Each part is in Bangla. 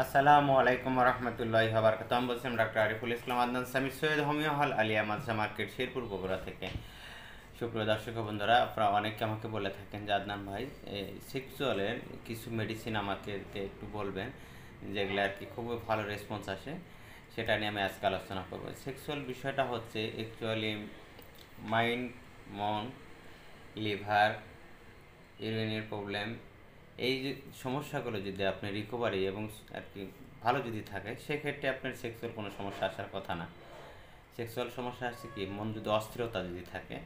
আসসালামু আলাইকুম রহমতুল্লাহি ওয়া বারাকাতুহু। আমি বলছিলাম ডক্টর আরিফুল ইসলাম আদনান সামি সৈয়দ হোমিও হল আলিয়া মাদ্রাসা মার্কেট শেরপুর বগুড়া থেকে। সুপ্রিয় দর্শক বন্ধুরা, আপনারা অনেকে আমাকে বলে থাকেন যে আদনান ভাই সেক্সুয়ালের কিছু মেডিসিন আমাকে একটু বলবেন, যেগুলো আর কি খুবই ভালো রেসপন্স আসে, সেটা নিয়ে আমি আজকে আলোচনা করব। সেক্সুয়াল বিষয়টা হচ্ছে অ্যাকচুয়ালি মাইন্ড, মন, লিভার, ইউরিনের প্রবলেম, এই যে সমস্যাগুলো যদি আপনি রিকভারি এবং আর কি ভালো যদি থাকে, সেক্ষেত্রে আপনার সেক্সুয়াল কোনো সমস্যা আসার কথা না। সেক্সুয়াল সমস্যা আসছে কি, মন যদি অস্থিরতা যদি থাকে,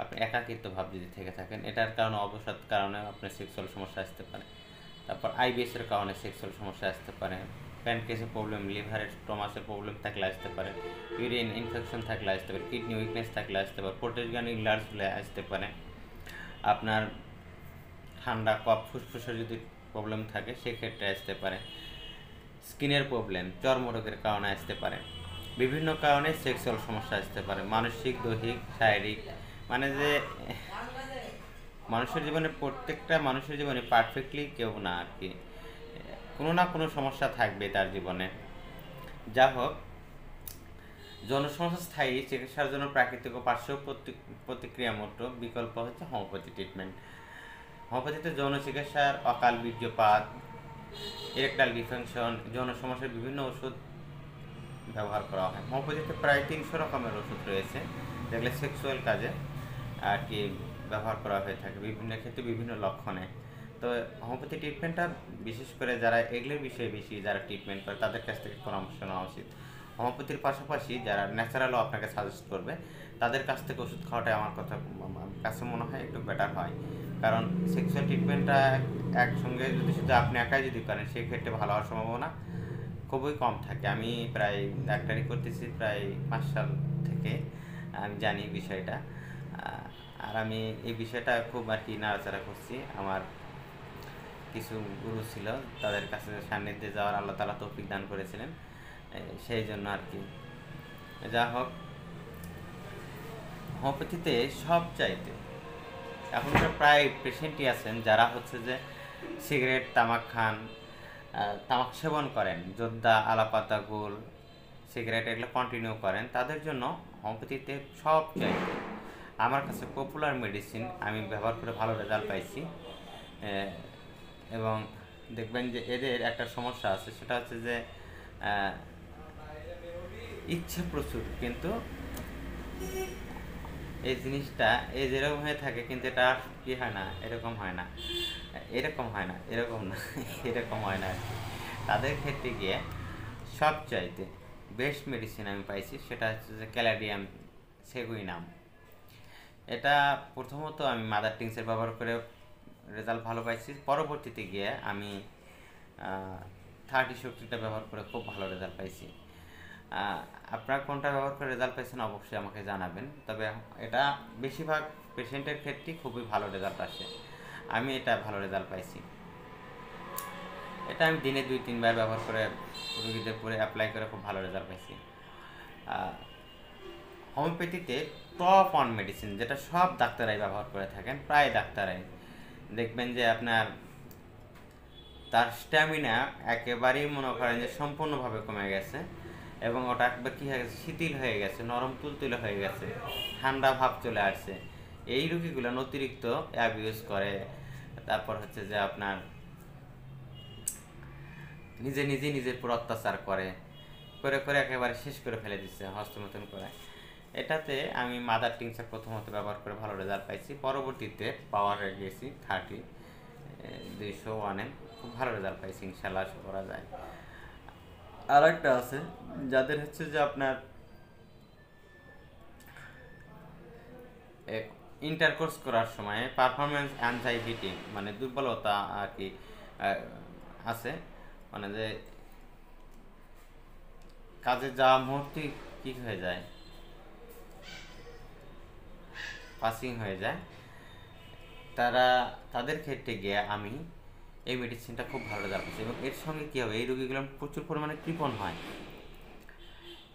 আপনি একাকিত্ব ভাব যদি থেকে থাকেন, এটার কারণে অবসাদ কারণে আপনার সেক্সুয়াল সমস্যা আসতে পারে। তারপর আইবিএসের কারণে সেক্সুয়াল সমস্যা আসতে পারে, প্যানক্রিয়াসের প্রবলেম, লিভারের স্টোমাসের প্রবলেম থাকলে আসতে পারে, ইউরিন ইনফেকশন থাকলে আসতে পারে, কিডনি উইকনেস থাকলে আসতে পারে, পোর্টেজগান ইলার্জ হলে আসতে পারে, আপনার ঠান্ডা কফ ফুসফুসের যদি প্রবলেম থাকে সেক্ষেত্রে আসতে পারে, স্কিনের প্রবলেম, চর্মরোগের কারণে আসতে পারে, বিভিন্ন কারণে সেক্সুয়াল সমস্যা আসতে পারে, মানসিক, দৈহিক, শারীরিক, মানে যে মানুষের জীবনে প্রত্যেকটা মানুষের জীবনে পারফেক্টলি কেউ না আর কি, কোনো না কোনো সমস্যা থাকবে তার জীবনে। যা হোক, জনসমস্যা স্থায়ী চিকিৎসার জন্য প্রাকৃতিক ও পার্শ্ব প্রতিক্রিয়া মতো বিকল্প হচ্ছে হোমিওপ্যাথি ট্রিটমেন্ট। হোমিওপ্যাথিতে যৌন চিকিৎসার অকাল বীর্যপাত, ইরেকটাইল ডিসফাংশন, যৌন সমস্যার বিভিন্ন ওষুধ ব্যবহার করা হয়। হোমিওপ্যাথিতে প্রায় 300 রকমের ওষুধ রয়েছে, যেগুলো সেক্সুয়াল কাজে আর কি ব্যবহার করা হয়ে থাকে, বিভিন্ন ক্ষেত্রে বিভিন্ন লক্ষণে। তো হোমিওপ্যাথি ট্রিটমেন্টটা বিশেষ করে যারা এগুলোর বিষয়ে বেশি যারা ট্রিটমেন্ট করে তাদের কাছ থেকে পরামর্শ নেওয়া উচিত। হোমিওপ্যাথির পাশাপাশি যারা ন্যাচারালও আপনাকে সাজেস্ট করবে, তাদের কাছ থেকে ওষুধ খাওয়াটাই আমার কাছে মনে হয় একটু বেটার হয়। কারণ সেক্সুয়াল ট্রিটমেন্টটা একসঙ্গে যদি শুধু আপনি একাই যদি করেন, সেক্ষেত্রে ভালো হওয়ার সম্ভাবনা খুবই কম থাকে। আমি প্রায় ডাক্তারি করতেছি প্রায় 5 সাল থেকে, আমি জানি বিষয়টা। আর আমি এই বিষয়টা খুব আর কি নাড়াচাড়া করছি। আমার কিছু গুরু ছিল, তাদের কাছে সান্নিধ্যে যাওয়ার আল্লাহ তাআলা তৌফিক দান করেছিলেন, সেই জন্য আর কি। যা হোক, হোমিওপ্যাথিতে সব চাইতে এখনকার প্রায় পেশেন্টই আছেন যারা হচ্ছে যে সিগারেট, তামাক খান, তামাক সেবন করেন, জর্দা, আলাপাতা, গুল, সিগারেট এগুলো কন্টিনিউ করেন, তাদের জন্য হোমিওপ্যাথিতে সব চাইতে আমার কাছে পপুলার মেডিসিন, আমি ব্যবহার করে ভালো রেজাল্ট পাইছি। এবং দেখবেন যে এদের একটা সমস্যা আছে, সেটা হচ্ছে যে ইচ্ছে প্রচুর, কিন্তু এই জিনিসটা এই যেরকম হয়ে থাকে, কিন্তু এটা কি হয় না, এরকম হয় না, এরকম হয় না, এরকম না, এরকম হয় না আর কি। তাদের ক্ষেত্রে গিয়ে সবচাইতে বেস্ট মেডিসিন আমি পাইছি, সেটা হচ্ছে যে ক্যালাডিয়াম সেগুইনাম। এটা প্রথমত আমি মাদার টিংসের ব্যবহার করে রেজাল্ট ভালো পাইছি, পরবর্তীতে গিয়ে আমি 30-60টা ব্যবহার করে খুব ভালো রেজাল্ট পাইছি। আপনারা কোনটা ব্যবহার করে রেজাল্ট পাইছেন অবশ্যই আমাকে জানাবেন। তবে এটা বেশিরভাগ পেশেন্টের ক্ষেত্রেই খুবই ভালো রেজাল্ট আসে, আমি এটা ভালো রেজাল্ট পাইছি। এটা আমি দিনে 2-3 বার ব্যবহার করে রোগীদের পরে অ্যাপ্লাই করে খুব ভালো রেজাল্ট পাইছি। হোমিওপ্যাথিতে টপ অন মেডিসিন যেটা সব ডাক্তারাই ব্যবহার করে থাকেন, প্রায় ডাক্তারাই দেখবেন যে আপনার তার স্ট্যামিনা একেবারেই মনে করেন যে সম্পূর্ণভাবে কমে গেছে, এবং ওটা একবার কী হয়ে গেছে, শিথিল হয়ে গেছে, নরম তুলতুলে হয়ে গেছে, ঠান্ডা ভাব চলে আসছে। এই রুগীগুলো অতিরিক্ত অ্যাবিউজ করে, তারপর হচ্ছে যে আপনার নিজের উপর অত্যাচার করে করে করে একেবারে শেষ করে ফেলে দিচ্ছে হস্তমৈথুন করে। এটাতে আমি মাদার টিংসার প্রথমত ব্যবহার করে ভালো রেজাল্ট পাইছি, পরবর্তীতে পাওয়ার হয়ে গেছি 201 খুব ভালো রেজাল্ট পাইছি, ইনশাল্লাহ আশা করা যায়। আর একটা আছে যাদের হচ্ছে যে আপনার ইন্টারকোর্স করার সময় পারফরমেন্স অ্যাংজাইটি, মানে দুর্বলতা আর কি আছে, মানে যে কাজে যাওয়া মুহূর্তে কি হয়ে যায়, পাসিং হয়ে যায়, তাদের ক্ষেত্রে গিয়ে আমি এই মেডিসিনটা খুব ভালো রেজাল্ট পাচ্ছি। এবং এর সঙ্গে কী হবে, এই রোগীগুলো প্রচুর পরিমাণে কৃপণ হয়,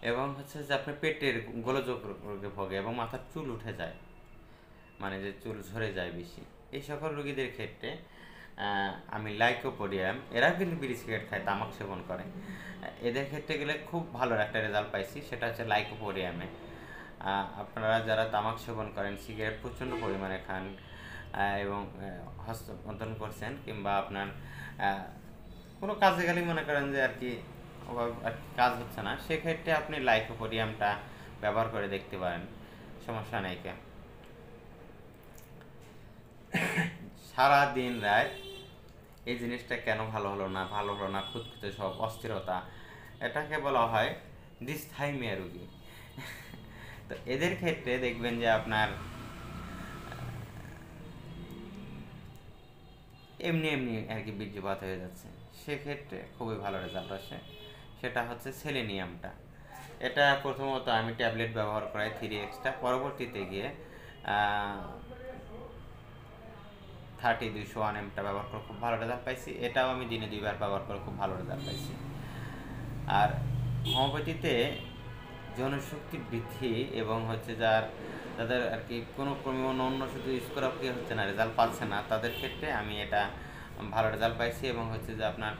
এবং হচ্ছে যে আপনার পেটের গোলযোগ রোগে ভোগে, এবং মাথার চুল উঠে যায়, মানে যে চুল ঝরে যায় বেশি। এই সকল রোগীদের ক্ষেত্রে আমি লাইকোপোডিয়াম, এরাও কিন্তু বিড়ি সিগারেট খায়, তামাক সেবন করে। এদের ক্ষেত্রে গেলে খুব ভালো একটা রেজাল্ট পাইছি, সেটা হচ্ছে লাইকোপোডিয়ামে। আপনারা যারা তামাক সেবন করেন, সিগারেট প্রচণ্ড পরিমাণে খান এবং হস্তমৈথুন করছেন, কিংবা আপনার কোনো কাজে গেলেই মনে করেন যে আর কি কাজ হচ্ছে না, সেক্ষেত্রে আপনি লাইকোপোডিয়ামটা ব্যবহার করে দেখতে পারেন, সমস্যা নেই। সারা দিন রাত এই জিনিসটা কেন ভালো হলো না, খুঁতখুঁতে সব অস্থিরতা, এটাকে বলা হয় ডিসথাইমিয়া রোগী। তো এদের ক্ষেত্রে দেখবেন যে আপনার এমনি এমনি আর কি বীর্যপাত হয়ে যাচ্ছে, সেক্ষেত্রে খুবই ভালো রেজাল্ট আসে। সেটা হচ্ছে সেলেনিয়ামটা। এটা প্রথমত আমি ট্যাবলেট ব্যবহার করাই 3x, পরবর্তীতে গিয়ে 201mটা ব্যবহার করে খুব ভালো রেজাল্ট পাইছি। এটাও আমি দিনে 2 বার ব্যবহার করে খুব ভালো রেজাল্ট পাইছি। আর হোমিওপ্যাথিতে জনশক্তি বৃদ্ধি এবং হচ্ছে যাদের আর কি কোনো ক্রমে অন্য শুধু ইউজ করা কি হচ্ছে না, রেজাল্ট পাচ্ছে না, তাদের ক্ষেত্রে আমি এটা ভালো রেজাল্ট পাইছি। এবং হচ্ছে যে আপনার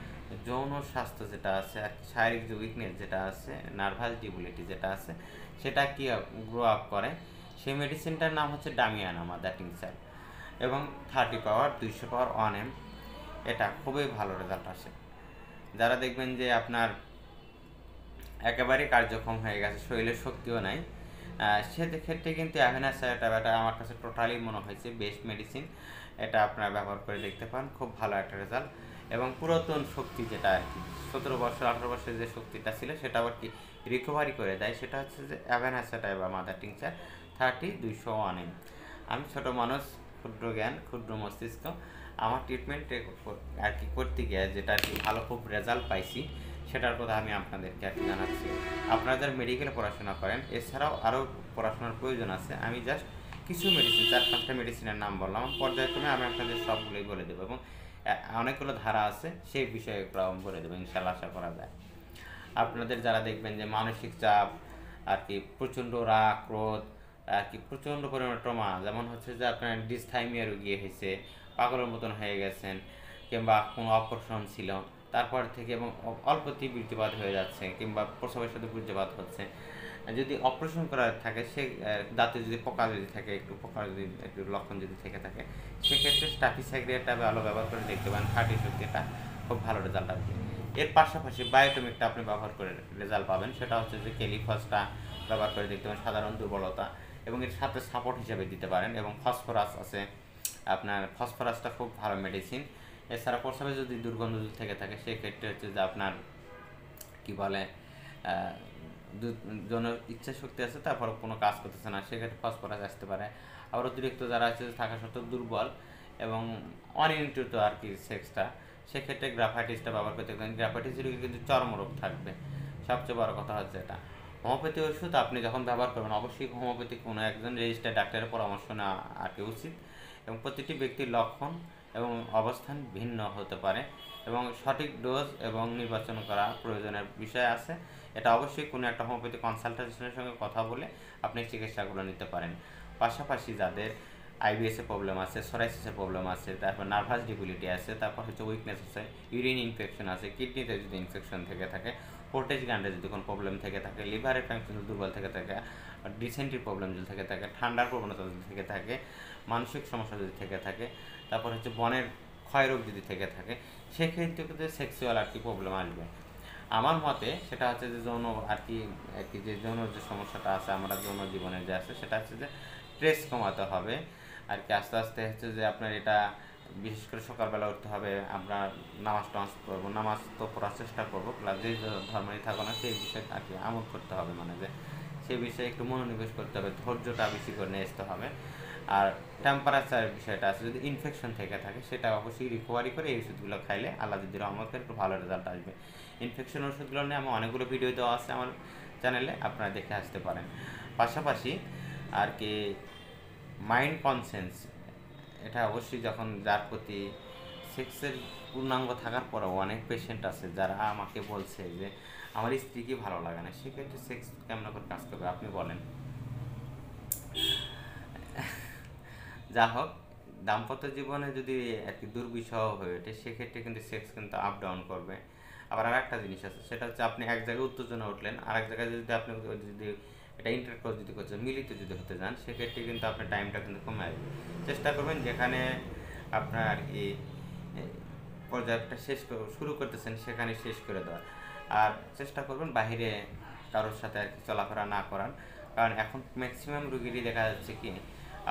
যৌন স্বাস্থ্য যেটা আছে আর শারীরিক যে উইকনেস যেটা আছে, নার্ভাস ডিবিলিটি যেটা আছে, সেটা কি গ্রো আপ করে, সেই মেডিসিনটার নাম হচ্ছে ডামিয়ানা মাদার টিংচার, এবং 30 পাওয়ার 200 পাওয়ার 1m, এটা খুবই ভালো রেজাল্ট আসে। যারা দেখবেন যে আপনার একেবারে কার্যক্ষম হয়ে গেছে, শরীরের শক্তিও নাই, সেক্ষেত্রে কিন্তু অ্যাভেনাসায়াটা আমার কাছে টোটালি মনে হয়েছে বেস্ট মেডিসিন। এটা আপনারা ব্যবহার করে দেখতে পারেন, খুব ভালো একটা রেজাল্ট। এবং পুরাতন শক্তি যেটা আর কি 17 বছর 18 বছরের যে শক্তিটা ছিল, সেটা আবার কি রিকভারি করে দেয়, সেটা হচ্ছে যে অ্যাভেনাসায়াটা বা মাদার টিংচার 30-201m। আমি ছোট মানুষ, ক্ষুদ্র জ্ঞান, ক্ষুদ্র মস্তিষ্ক, আমার ট্রিটমেন্ট আর কি করতে গিয়ে যেটা আর কি ভালো খুব রেজাল্ট পাইছি, সেটার কথা আমি আপনাদেরকে আর কি জানাচ্ছি। আপনারা যারা মেডিকেলে পড়াশোনা করেন, এছাড়াও আরও পড়াশোনার প্রয়োজন আছে, আমি জাস্ট কিছু মেডিসিন, 4-5টা মেডিসিনের নাম বললাম, পর্যায়ক্রমে আমি আপনাদের সবগুলোই বলে দেবো, এবং অনেকগুলো ধারা আছে, সেই বিষয়ে বলে দেবো, ইনশাল্লাহ আশা করা যায়। আপনাদের যারা দেখবেন যে মানসিক চাপ আর কি, প্রচণ্ড রাগ, ক্রোধ আর কি, প্রচণ্ড পরিমাণে ট্রমা, যেমন হচ্ছে যে আপনার ডিসথাইমিয়া রোগী হয়েছে, পাগলের মতন হয়ে গেছেন, কিংবা কোনো অপারেশন ছিল তারপর থেকে, এবং অল্পতেই বীর্যপাত হয়ে যাচ্ছে, কিংবা প্রসবের সাথে বীর্যপাত হচ্ছে, যদি অপারেশন করা থাকে, সে দাঁতে যদি পোকা যদি থাকে, একটু লক্ষণ যদি থেকে থাকে, সেক্ষেত্রে স্ট্যাফিসাইক্রিয়াটা ভালো ব্যবহার করে দেখতে পারেন, 30 খুব ভালো রেজাল্ট আসবে। এর পাশাপাশি বায়োটমিকটা আপনি ব্যবহার করে রেজাল্ট পাবেন, সেটা হচ্ছে যে ক্যালিফসটা ব্যবহার করে দেখতে পারেন, সাধারণ দুর্বলতা, এবং এর সাথে সাপোর্ট হিসেবে দিতে পারেন। এবং ফসফরাস আছে, আপনার ফসফরাসটা খুব ভালো মেডিসিন। এছাড়া প্রস্রাবে যদি দুর্গন্ধ যদি থেকে থাকে, সেক্ষেত্রে হচ্ছে যে আপনার কি বলে যৌন ইচ্ছা শক্তি আছে, তারপর কোনো কাজ করতেছে না, সেক্ষেত্রে ফসফরাস আসতে পারে। আবার অতিরিক্ত যারা আছে থাকা সত্ত্বেও দুর্বল এবং অনিয়ন্ত্রিত আর কি সেক্সটা, সেক্ষেত্রে গ্রাফাইটিসটা ব্যবহার করতে পারেন। গ্রাফাইটিস রোগী কিন্তু চর্মরোগ থাকবে, সবচেয়ে বড় কথা হচ্ছে এটা। হোমিওপ্যাথি ওষুধ আপনি যখন ব্যবহার করবেন, অবশ্যই হোমিওপ্যাথি কোনো একজন রেজিস্টার্ড ডাক্তারের পরামর্শ নেওয়া আর কি উচিত, এবং প্রতিটি ব্যক্তির লক্ষণ এবং অবস্থান ভিন্ন হতে পারে, এবং সঠিক ডোজ এবং নির্বাচন করা প্রয়োজনের বিষয় আছে। এটা অবশ্যই কোনো একটা হোমিওপ্যাথি কনসালটেশনের সঙ্গে কথা বলে আপনি চিকিৎসাগুলো নিতে পারেন। পাশাপাশি যাদের আইবিএসের প্রবলেম আছে, সরাইসিসের প্রবলেম আছে, তারপর নার্ভাস ডিবিলিটি আছে, তারপর হচ্ছে উইকনেস আছে, ইউরিন ইনফেকশন আছে, কিডনিতে যদি ইনফেকশন থেকে থাকে, পোর্টেজ গ্ল্যান্ডে যদি কোনো প্রবলেম থেকে থাকে, লিভারের ফাংশন যদি দুর্বল থেকে থাকে, ডিসেন্ট্রির প্রবলেম যদি থেকে থাকে, ঠান্ডার প্রবণতা যদি থেকে থাকে, মানসিক সমস্যা যদি থেকে থাকে, তারপর হচ্ছে বনের ক্ষয়রোগ যদি থেকে থাকে, সেক্ষেত্রে কিন্তু সেক্সুয়াল আর কি প্রবলেম আসবে। আমার মতে সেটা হচ্ছে যে যৌন আর কি যে যৌন যে সমস্যাটা আছে আমরা যৌন জীবনে যে আছে, সেটা হচ্ছে যে স্ট্রেস কমাতে হবে আর কি। আস্তে আস্তে হচ্ছে যে আপনার এটা বিশেষ করে সকালবেলা উঠতে হবে, আমরা নামাজ পড়বো, নামাজ তো পড়ার চেষ্টা করবো, প্লাস যে ধর্মেই থাকো না সেই বিষয়ে আর কি আমল করতে হবে, মানে যে সেই বিষয়ে একটু মনোনিবেশ করতে হবে, ধৈর্যটা বেশি করে নিয়ে আসতে হবে। আর টেম্পারেচারের বিষয়টা আছে, যদি ইনফেকশন থেকে থাকে সেটা অবশ্যই রিকভারি করে এই ওষুধগুলো খাইলে আল্লাহ যদি রহমত করে একটু ভালো রেজাল্ট আসবে। ইনফেকশন ওষুধগুলো নিয়ে আমার অনেকগুলো ভিডিও দেওয়া আছে আমার চ্যানেলে, আপনারা দেখে আসতে পারেন। পাশাপাশি আর কি মাইন্ড কনসেন্স, এটা অবশ্যই যখন যার প্রতি সেক্সের পূর্ণাঙ্গ থাকার পরেও অনেক পেশেন্ট আছে যারা আমাকে বলছে যে আমার স্ত্রীকে ভালো লাগে না, সেক্ষেত্রে সেক্স কেমন করে কাজ করবে আপনি বলেন। যা হোক, দাম্পত্য জীবনে যদি আর কি দুর্বিষহ হয়ে ওঠে, সেক্ষেত্রে কিন্তু সেক্স কিন্তু আপ ডাউন করবে। আবার আর একটা জিনিস আছে, সেটা হচ্ছে আপনি এক জায়গায় উত্তেজনা উঠলেন, আর এক জায়গায় যদি আপনি যদি এটা ইন্টারকোর্স যদি করছেন, মিলিত যদি হতে যান, সেক্ষেত্রে কিন্তু আপনার টাইমটা কিন্তু কমে আসবে। চেষ্টা করবেন যেখানে আপনার আর কি পর্যায়টা শুরু করতেছেন সেখানে শেষ করে দেওয়ার। আর চেষ্টা করবেন বাহিরে কারোর সাথে আর কি চলাফেরা না করার, কারণ এখন ম্যাক্সিমাম রুগীরই দেখা যাচ্ছে কি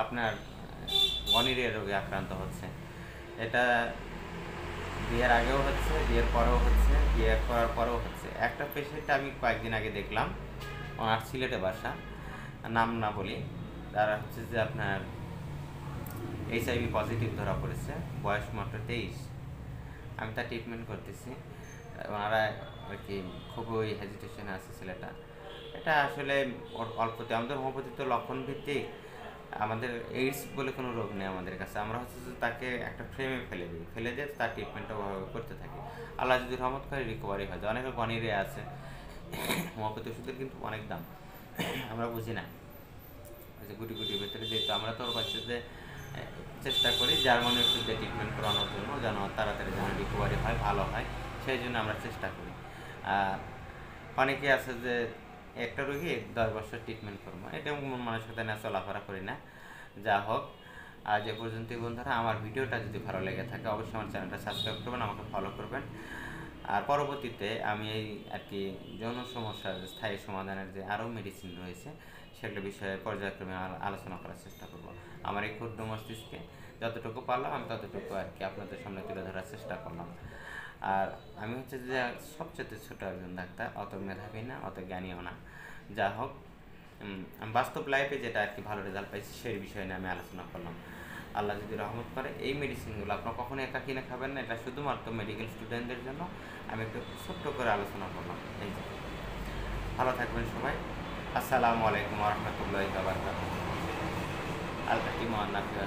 আপনার গনিরিয়া রোগে আক্রান্ত হচ্ছে। এটা বিয়ের আগেও হচ্ছে, বিয়ের পরেও হচ্ছে, বিয়ে করার পরেও হচ্ছে। একটা পেশেন্ট আমি কয়েকদিন আগে দেখলাম, ওনার সিলেটে বাসা, নাম না বলি, তারা হচ্ছে যে আপনার HIV পজিটিভ ধরা পড়েছে, বয়স মাত্র 23। আমি তার ট্রিটমেন্ট করতেছি, ওনারা আর কি খুবই হেজিটেশনে আছে ছেলেটা। এটা আসলে অল্পতে আমাদের হোমিওপ্যাথি তো লক্ষণ ভিত্তিক, আমাদের এইডস বলে কোনো রোগ নেই আমাদের কাছে। আমরা হচ্ছে যে তাকে একটা ফ্রেমে ফেলে দিয়ে তার ট্রিটমেন্টটা ওভাবে করতে থাকি। আল্লাহ যদি রহমত করে রিকভারি হয় যায়। অনেকে গনিরে আছে, হোমিওপ্যাথি ওষুধের কিন্তু অনেক দাম, আমরা বুঝি না। যে গুটি গুটির ভেতরে যেহেতু আমরা তো হচ্ছে যে চেষ্টা করি জার্মানি ওষুধ দিয়ে ট্রিটমেন্ট করানোর জন্য, যেন তাড়াতাড়ি যেন রিকভারি হয়, ভালো হয়, সেই জন্য আমরা চেষ্টা করি। অনেকে আছে যে একটা রোগী 10 বছর ট্রিটমেন্ট করবো, এটা মন মানসিকতা না চলাফেরা করি না। যা হোক, আজ এ পর্যন্তই বন্ধুরা। আমার ভিডিওটা যদি ভালো লেগে থাকে অবশ্যই আমার চ্যানেলটা সাবস্ক্রাইব করবেন, আমাকে ফলো করবেন। আর পরবর্তীতে আমি এই আর কি যৌন সমস্যার স্থায়ী সমাধানের যে আরও মেডিসিন রয়েছে সেগুলো বিষয়ে পর্যায়ক্রমে আলোচনা করার চেষ্টা করব। আমার এই ক্ষুদ্র মস্তিষ্কে যতটুকু পারলাম আমি ততটুকু আর কি আপনাদের সামনে তুলে ধরার চেষ্টা করলাম। আর আমি হচ্ছে যে সবচেয়ে ছোটো একজন ডাক্তার, অত মেধাবী না, অত জ্ঞানীও না। যা হোক, আমি বাস্তব লাইফে যেটা আর কি ভালো রেজাল্ট পাইছি সেই বিষয় নিয়ে আমি আলোচনা করলাম। আল্লাহ যদি রহমত করে এই মেডিসিনগুলো আপনারা কখনো একা কিনে খাবেন না, এটা শুধুমাত্র মেডিকেল স্টুডেন্টদের জন্য আমি একটু ছোট্ট করে আলোচনা করলাম। এই যে, ভালো থাকবেন সবাই। আসসালামু আলাইকুম ওয়া রাহমাতুল্লাহি ওয়া বারাকাতুহু। আল কাটিমু আন নাফিয়া।